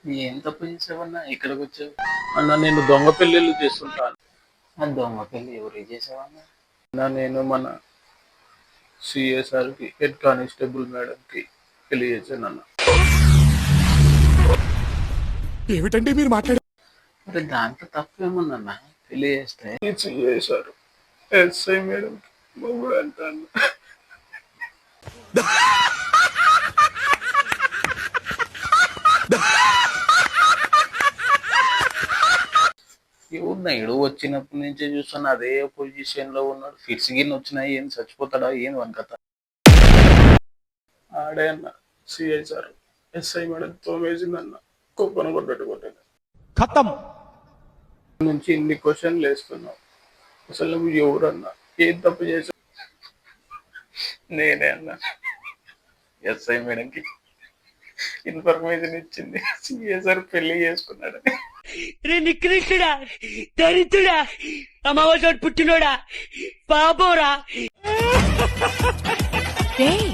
ఏం తప్పు చేసావన్నా ఇక్కడికి వచ్చావు? అన్న నేను దొంగ పెళ్ళిళ్ళు చేస్తుంటాను. ఆ దొంగ పెళ్లి ఎవరికి చేసావన్నా? అన్న నేను మన సిఎస్ఆర్కి హెడ్ కానిస్టేబుల్ మేడంకి పెళ్లి చేశాను అన్న. ఏమిటండి మీరు మాట్లాడే? మరి దాంట్లో తప్పేముందన్నా? పెళ్లి చేస్తే సిఎస్ఆర్ ఎస్ఐ మేడంకి మొగుడు అంటాను. ఎవరు వచ్చినప్పటి నుంచే చూస్తున్నా అదే పొజిషన్ లో ఉన్నాడు. ఫిట్స్ గిన్ వచ్చినాయి, ఏం చచ్చిపోతాడా ఏం వనకత? ఆడే అన్న సిఎస్ఆర్ ఎస్ఐ మేడం తోమేసిందన్న. కుక్కను కొట్టట్టు కొట్టాను ఖతం. నుంచి ఇన్ని క్వశ్చన్లు వేస్తున్నావు. అసలు నువ్వు ఎవరన్నా? ఏం తప్పు చేసావు? నేనే అన్నా ఎస్ఐ మేడంకి ఇన్ఫర్మేషన్ ఇచ్చింది సిఎస్ఆర్ పెళ్లి చేసుకున్నాడని. రే నికృష్టుడా, దరిద్రుడా, అమావాసోడు పుట్టినోడా, బాబోరా. రేయ్